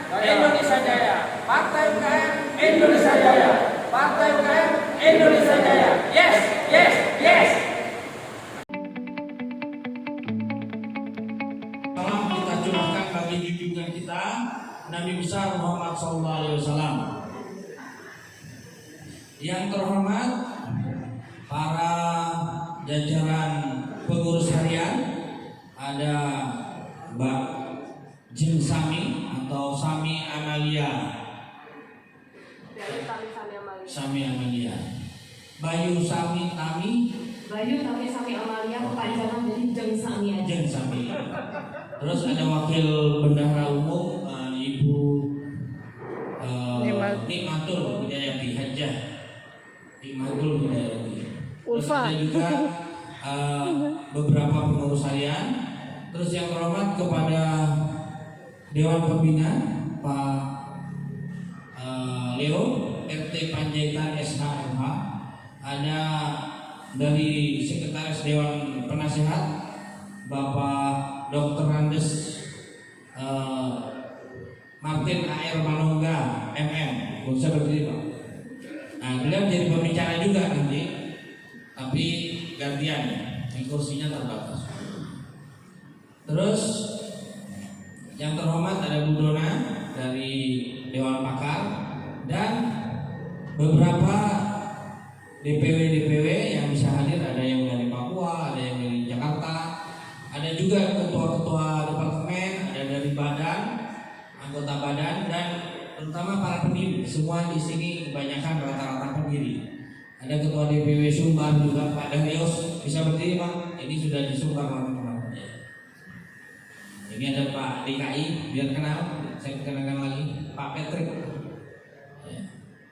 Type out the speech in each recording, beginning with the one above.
Indonesia Jaya. Partai UKM Indonesia Jaya. Partai UKM Indonesia Jaya. Yes, yes, yes. Salam kita curahkan bagi junjungan kita Nabi besar Muhammad SAW. Yang terhormat para jajaran pengurus harian, ada Mbak Jeng Sami atau Sami Amalia, Sami Amalia, Bayu Sami Tami, Sami Amalia, kepanjangan dari Jeng Sami aja. Jeng Sami. Terus ada wakil bendahara umum Ibu Nikmatul Hidayati Hajjah, Nikmatul Hidayati. Terus ada juga beberapa pengurus harian. Terus yang terhormat kepada Dewan Pembina Pak Leo RT Panjaitan SHMH, ada dari Sekretaris Dewan Penasehat Bapak Dr. Randes Martin AR Manungga MM, bisa berdiri Pak. Nah, beliau jadi pembicara juga nanti, tapi gantian, kursinya terbatas. Terus yang terhormat ada Bu Dona dari Dewan Pakar dan beberapa DPW yang bisa hadir, ada yang dari Papua, ada yang dari Jakarta, ada juga ketua-ketua departemen, ada dari badan, anggota badan, dan terutama para pendiri. Semua di sini kebanyakan rata-rata pendiri. Ada ketua DPW Sumbar juga Pak Danios, bisa berdiri Pak. Ini sudah di Sumbar teman-teman. Ini ada Pak DKI, biar kenal, saya kenalkan lagi Pak Patrick.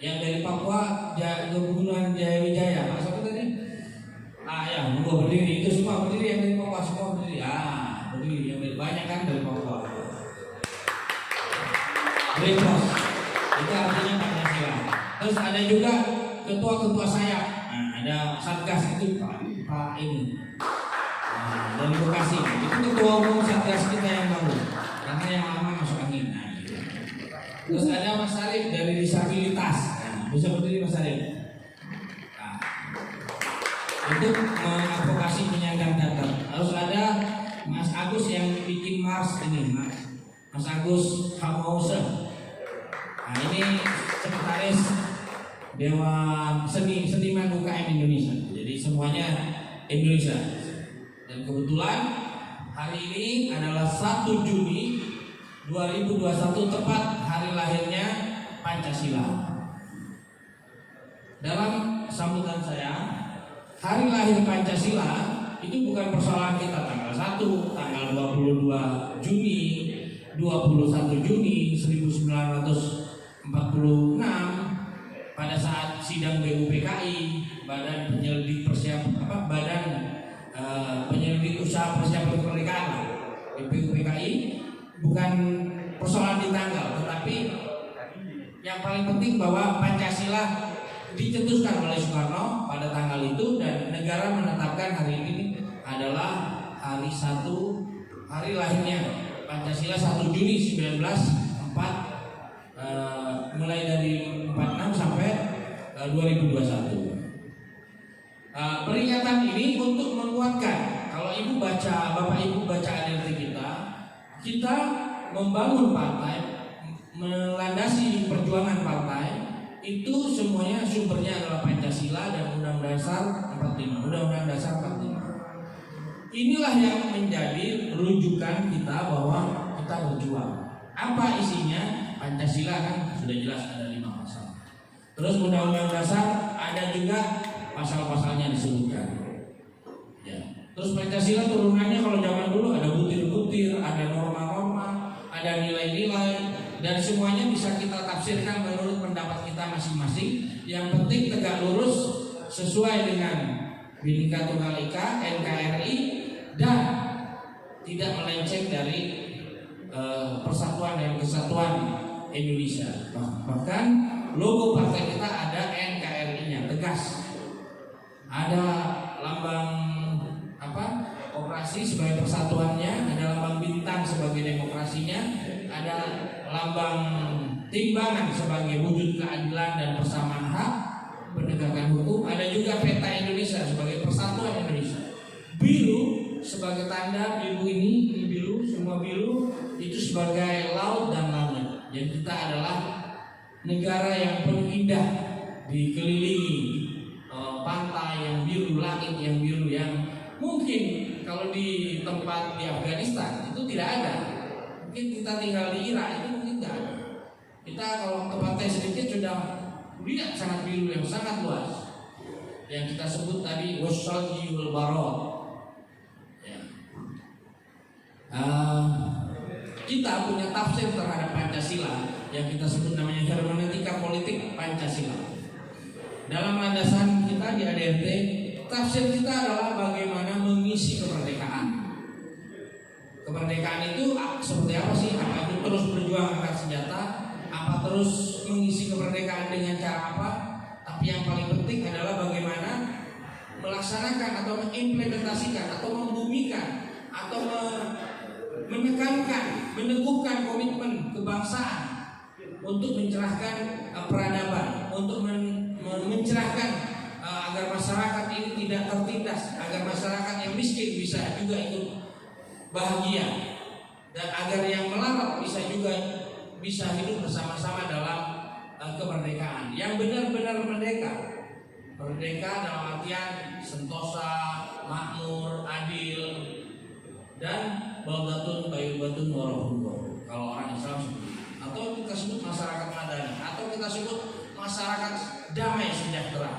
Yang dari Papua, Gunung Jaya Wijaya, Pak siapa tadi? Ya, monggo berdiri. Itu semua berdiri, yang dari Papua semua berdiri. Berdiri, yang dari banyak kan dari Papua. Great boss. Itu artinya Pancasila. Terus ada juga ketua-ketua saya. Ada Satgas itu Pak ini. Dari Bekasi. Itu ketua umum Satgas kita yang baru. Karena yang lama masuk angin. Gitu. Terus ada Mas Arif dari disabilitas. Bisa berdiri Mas Arif. Itu mengadvokasi penyandang cacat. Harus ada Mas Agus yang bikin Mars ini, Mas Agus Hamause. Ini sekretaris Dewan Seniman UKM Indonesia. Jadi semuanya Indonesia. Dan kebetulan hari ini adalah 1 Juni 2021, tepat hari lahirnya Pancasila. Dalam sambutan saya, hari lahir Pancasila itu bukan persoalan kita tanggal 1, tanggal 22 Juni, 21 Juni 1946 pada saat sidang BUPKI, Badan Penyelidik Penyelidik Usaha Persiapan Kemerdekaan, BUPKI, bukan persoalan di tanggal, tetapi yang paling penting bahwa Pancasila dicetuskan oleh Soekarno pada tanggal itu, dan negara menetapkan hari ini adalah hari lahirnya Pancasila 1 Juni 1904, mulai dari 46 sampai 2021. Peringatan ini untuk menguatkan, kalau Bapak Ibu baca ADRT kita membangun partai, melandasi perjuangan partai, itu semuanya sumbernya adalah Pancasila dan Undang-Undang Dasar 45. Inilah yang menjadi rujukan kita bahwa kita berjuang. Apa isinya? Pancasila kan sudah jelas ada 5 pasal. Terus Undang-Undang Dasar ada juga pasal-pasalnya disebutkan. Ya. Terus Pancasila turunannya kalau zaman dulu ada butir-butir, ada norma-norma, ada nilai-nilai, dan semuanya bisa kita tafsirkan menurut pendapat kita masing-masing. Yang penting tegak lurus sesuai dengan Bhinneka Tunggal Ika, NKRI, dan tidak melenceng dari persatuan dan kesatuan Indonesia. Bahkan logo partai kita ada NKRI-nya, tegas. Ada lambang operasi sebagai persatuannya, ada lambang bintang sebagai demokrasinya, ada lambang timbangan sebagai wujud keadilan dan persamaan hak penegakan hukum. Ada juga peta Indonesia sebagai persatuan Indonesia. Biru sebagai tanda, biru ini biru, semua biru itu sebagai laut dan langit. Jadi kita adalah negara yang penuh indah, dikelilingi pantai yang biru, langit yang biru, yang mungkin kalau di tempat di Afghanistan itu tidak ada. Mungkin kita tinggal di Irak itu mungkin tidak ada. Kita kalau ke pantai sedikit sudah lihat sangat biru yang sangat luas. Yang kita sebut tadi wasalji wal barad. Ya. Kita punya tafsir terhadap Pancasila yang kita sebut namanya hermeneutika politik Pancasila. Dalam landasan kita di ADRT, tafsir kita adalah bagaimana mengisi kemerdekaan. Kemerdekaan itu seperti apa sih? Apa itu terus berjuang angkat senjata? Apa terus mengisi kemerdekaan dengan cara apa? Tapi yang paling penting adalah bagaimana melaksanakan atau mengimplementasikan atau membumikan atau menekankan, meneguhkan komitmen kebangsaan untuk mencerahkan peradaban, untuk mencerahkan agar masyarakat ini tidak tertindas, agar masyarakat yang miskin bisa juga ikut bahagia, dan agar yang melarat bisa juga bisa hidup bersama-sama dalam kemerdekaan yang benar-benar merdeka. Merdeka dalam artian sentosa, makmur, adil, dan baldatun thayyibatun warahmatullahi. Kalau orang Islam sebut, atau kita sebut masyarakat madani, atau kita sebut masyarakat damai sejahtera.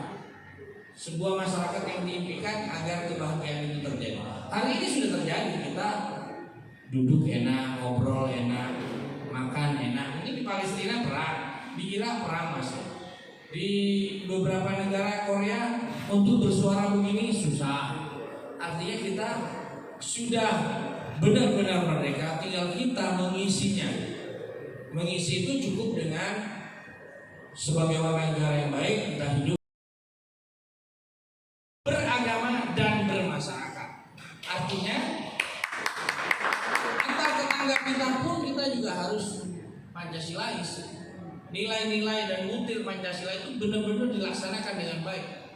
Sebuah masyarakat yang diimpikan agar kebahagiaan itu terjadi. Hari ini sudah terjadi, kita duduk enak, ngobrol enak, makan enak. Ini di Palestina perang, di Irak perang masih. Di beberapa negara Korea untuk bersuara begini susah. Artinya kita sudah benar-benar merdeka, tinggal kita mengisinya. Mengisi itu cukup dengan sebagai warga negara yang baik, kita hidup beragama dan bermasyarakat. Artinya antar tetangga kita pun kita juga harus Pancasilais. Nilai-nilai dan butir Pancasila itu benar-benar dilaksanakan dengan baik.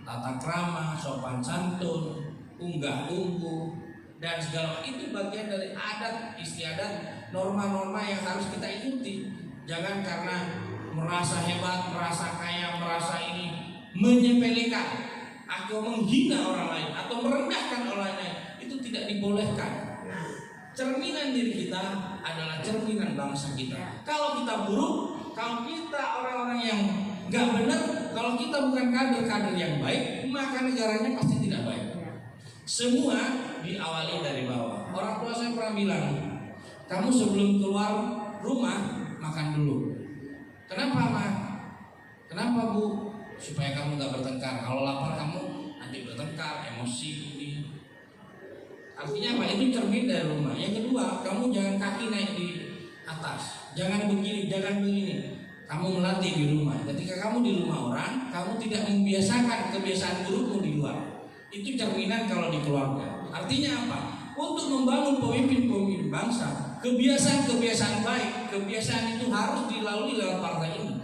Tata krama, sopan santun, unggah ungguh, dan segala itu bagian dari adat istiadat, norma-norma yang harus kita ikuti. Jangan karena merasa hebat, merasa kaya, merasa ini menyepelekan atau menghina orang lain atau merendahkan orang lain, itu tidak dibolehkan. Cerminan diri kita adalah cerminan bangsa kita. Kalau kita buruk, kalau kita orang-orang yang nggak benar, kalau kita bukan kader-kader yang baik, maka negaranya pasti tidak baik. Semua diawali dari bawah. Orang tua saya pernah bilang, kamu sebelum keluar rumah makan dulu. Kenapa, Ma? Kenapa, Bu? Supaya kamu nggak bertengkar. Kalau lapar kamu nanti bertengkar, emosi. Artinya apa? Itu cermin dari rumah. Yang kedua, kamu jangan kaki naik di atas. Jangan begini, jangan begini. Kamu melatih di rumah. Ketika kamu di rumah orang, kamu tidak membiasakan kebiasaan burukmu di luar. Itu cerminan kalau di keluarga. Artinya apa? Untuk membangun pemimpin-pemimpin bangsa, kebiasaan-kebiasaan baik, kebiasaan itu harus dilalui lewat partai ini.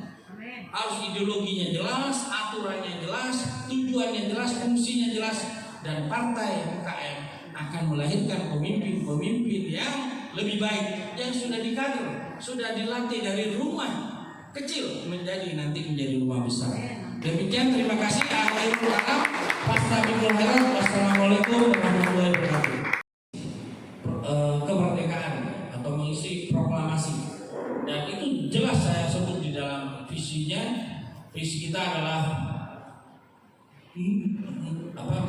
Harus ideologinya jelas, aturannya jelas, tujuannya jelas, fungsinya jelas, dan partai UKM akan melahirkan pemimpin-pemimpin yang lebih baik, yang sudah dikader, sudah dilatih dari rumah kecil menjadi rumah besar. Demikian, terima kasih. Akhirul kalam, fastabiqul khairat. Wassalamualaikum warahmatullahi wabarakatuh. Kemerdekaan atau mengisi proklamasi, dan itu jelas saya sebut di dalam visinya. Visi kita adalah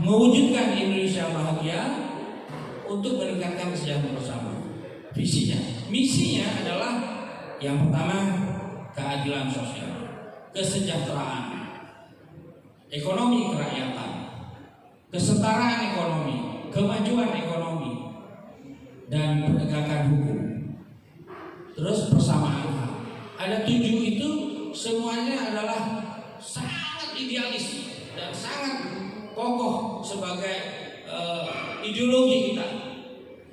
mewujudkan Indonesia bahagia untuk meningkatkan kesejahteraan bersama. Visinya, misinya adalah yang pertama keadilan sosial, kesejahteraan, ekonomi kerakyatan, kesetaraan ekonomi, kemajuan ekonomi, dan penegakan hukum. Terus persamaan hak. Ada 7 itu semuanya adalah sangat idealis dan sangat kokoh sebagai ideologi kita.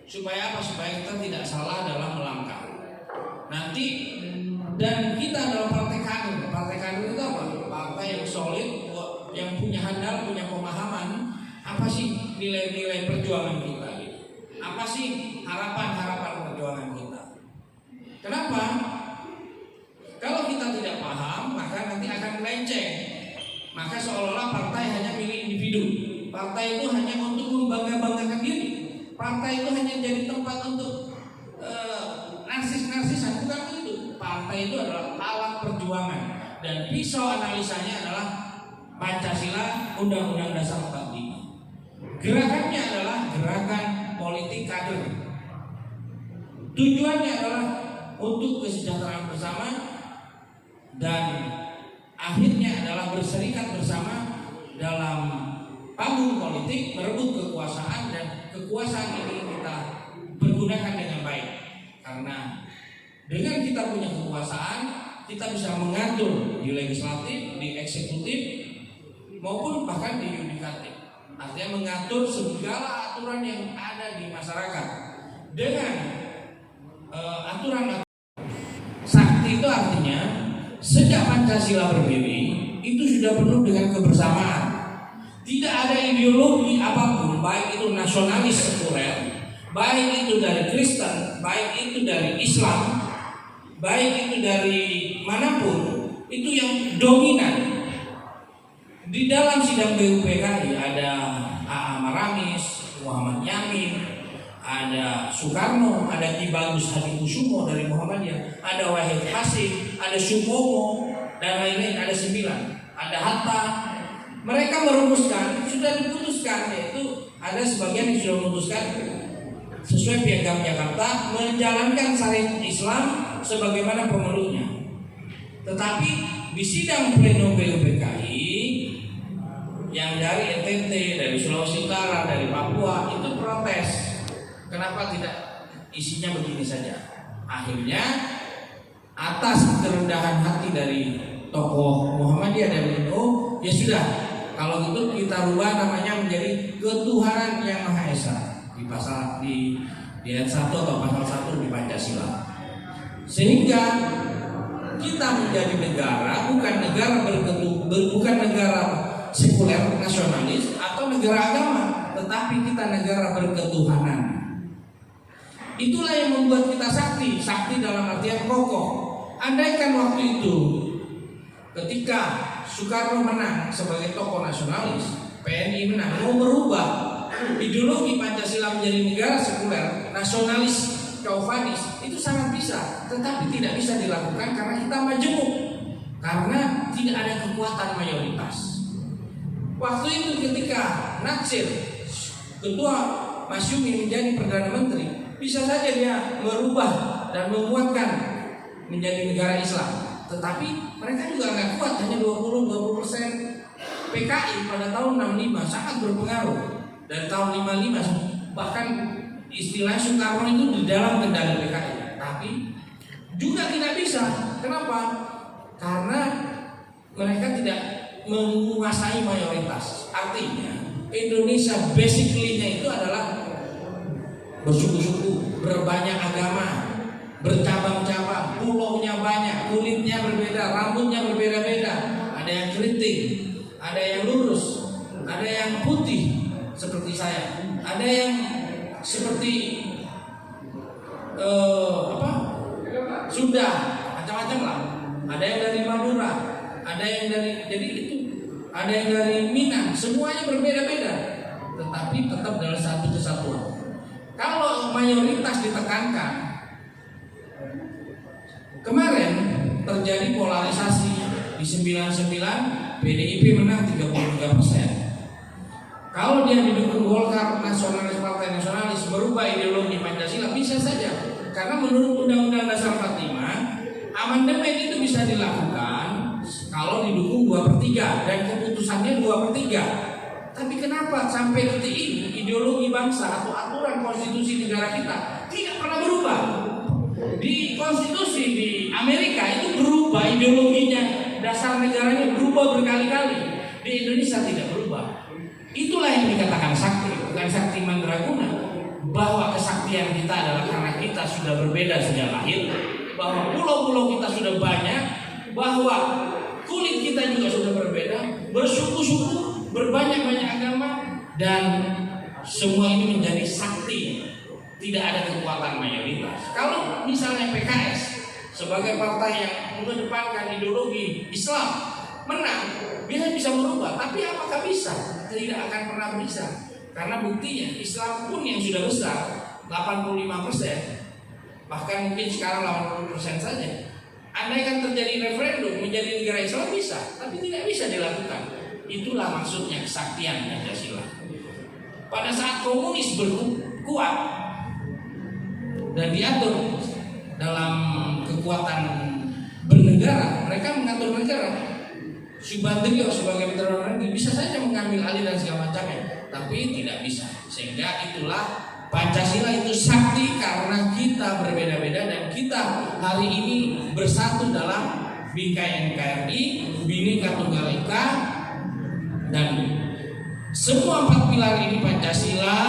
Supaya apa? Supaya kita tidak salah dalam melangkah. Nanti dan kita adalah partai kader. Partai kader itu apa? Partai yang solid, yang punya handal, punya pemahaman. Apa sih nilai-nilai perjuangan kita? Apa sih harapan-harapan perjuangan kita? Kenapa? Kalau kita tidak paham, maka nanti akan melenceng. Maka seolah-olah partai hanya milik individu. Partai itu hanya untuk membangga-banggakan diri. Partai itu hanya jadi tempat untuk narsis-narsisan. Bukan itu. Partai itu adalah alat perjuangan. Dan pisau analisanya adalah Pancasila, Undang-Undang Dasar 45. Gerakannya adalah gerakan politik kader. Tujuannya adalah untuk kesejahteraan bersama dan akhirnya adalah berserikat bersama dalam panggung politik, merebut kekuasaan, dan kekuasaan ini kita pergunakan dengan baik. Karena dengan kita punya kekuasaan, kita bisa mengatur di legislatif, di eksekutif, maupun bahkan di yudikatif. Artinya mengatur segala aturan yang ada di masyarakat dengan aturan. Sakti itu artinya sejak Pancasila berdiri itu sudah penuh dengan kebersamaan. Tidak ada ideologi apapun, baik itu nasionalis sekuler, baik itu dari Kristen, baik itu dari Islam, baik itu dari manapun, itu yang dominan. Di dalam sidang BUPKI ada A.A. Maramis, Muhammad Yamin, ada Soekarno, ada Ki Bagus Hadikusumo dari Muhammadiyah, ada Wahid Hasim, ada Supomo, dan lain-lain, ada 9, ada Hatta. Mereka merumuskan, sudah diputuskan, yaitu ada sebagian yang sudah memutuskan sesuai Piagam Jakarta menjalankan syariat Islam sebagaimana pemeluknya. Tetapi di sidang pleno BUPKI yang dari NTT, dari Sulawesi Utara, dari Papua itu protes. Kenapa tidak isinya begini saja? Akhirnya atas kerendahan hati dari tokoh Muhammadiyah dan NU, ya sudah, kalau gitu kita rubah namanya menjadi Ketuhanan Yang Maha Esa di pasal di ayat 1 atau pasal 1 di Pancasila. Sehingga kita menjadi negara bukan negara sekuler nasionalis atau negara agama, tetapi kita negara berketuhanan. Itulah yang membuat kita sakti. Sakti dalam artian kokoh. Andaikan waktu itu ketika Soekarno menang sebagai tokoh nasionalis, PNI menang, mau merubah ideologi Pancasila menjadi negara sekuler, nasionalis, chauvinis, itu sangat bisa, tetapi tidak bisa dilakukan karena kita majemuk, karena tidak ada kekuatan mayoritas. Waktu itu ketika Natsir, ketua Masyumi menjadi Perdana Menteri, bisa saja dia merubah dan menguatkan menjadi negara Islam. Tetapi mereka juga nggak kuat, hanya 20% PKI pada tahun 65 sangat berpengaruh. Dari tahun 55 bahkan istilah Soekarno itu di dalam kendali PKI. Tapi juga tidak bisa. Kenapa? Karena mereka tidak menguasai mayoritas. Artinya Indonesia basically-nya itu adalah bersuku-suku, berbanyak agama, bercabang-cabang, pulaunya banyak, kulitnya berbeda, rambutnya berbeda-beda. Ada yang keriting, ada yang lurus, ada yang putih seperti saya, ada yang seperti Sunda, macam-macam lah. Ada yang dari Madura, ada yang dari, jadi itu, ada yang dari Minang, semuanya berbeda-beda, tetapi tetap dalam satu kesatuan. Kalau mayoritas ditekankan, kemarin terjadi polarisasi di 99, PDIP menang 33%. Kalau dia didukung Golkar, nasionalis, partai nasionalis, berubah ideologi Pancasila, bisa saja. Karena menurut Undang-Undang Dasar 45, amandemen itu bisa dilakukan kalau didukung 2/3 dan keputusannya 2/3. Tapi kenapa sampai detik ini ideologi bangsa atau aturan konstitusi negara kita tidak pernah berubah? Di konstitusi di Amerika itu berubah ideologinya, dasar negaranya berubah berkali-kali. Di Indonesia tidak berubah. Itulah yang dikatakan sakti, bukan sakti mandraguna. Bahwa kesaktian kita adalah karena kita sudah berbeda sejak lahir, bahwa pulau-pulau kita sudah banyak, bahwa kulit kita juga sudah berbeda, bersuku-suku, berbanyak-banyak agama, dan semua ini menjadi sakti. Tidak ada kekuatan mayoritas. Kalau misalnya PKS sebagai partai yang mengedepankan ideologi Islam menang, bisa merubah. Tapi apakah bisa? Tidak akan pernah bisa. Karena buktinya Islam pun yang sudah besar 85%, bahkan mungkin sekarang 80% saja. Andaikan terjadi referendum menjadi negara Islam bisa, tapi tidak bisa dilakukan. Itulah maksudnya kesaktian Pancasila. Pada saat komunis berkuat dan diatur dalam kekuatan bernegara, mereka mengatur negara. Subandrio sebagai Menteri Luar Negeri bisa saja mengambil alih dan segala macamnya, tapi tidak bisa. Sehingga itulah Pancasila itu sakti karena kita berbeda-beda dan kita hari ini bersatu dalam bingkai NKRI, Bhinneka Tunggal Ika, dan semua 4 pilar ini Pancasila,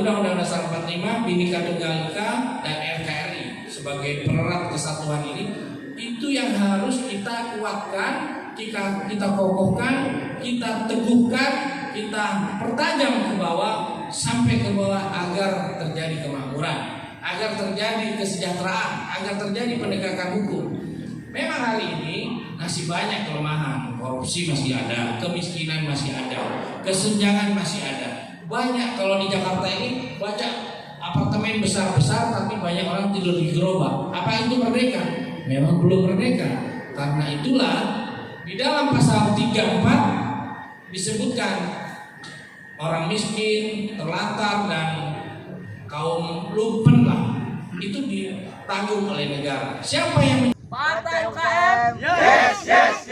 Undang-Undang Dasar 45, Bhinneka Tunggal Ika, dan NKRI sebagai pererat kesatuan ini, itu yang harus kita kuatkan, kita kokohkan, kita teguhkan, kita pertajam ke bawah sampai ke bawah agar terjadi kemakmuran, agar terjadi kesejahteraan, agar terjadi penegakan hukum. Memang hari ini masih banyak kelemahan, korupsi masih ada, kemiskinan masih ada, kesenjangan masih ada. Banyak kalau di Jakarta ini baca apartemen besar-besar tapi banyak orang tidur di gerobak. Apa itu merdeka? Memang belum merdeka. Karena itulah di dalam pasal 34 disebutkan orang miskin, terlantar, dan kaum lumpen lah itu ditanggung oleh negara. Siapa yang Partai UKM? Yes, yes.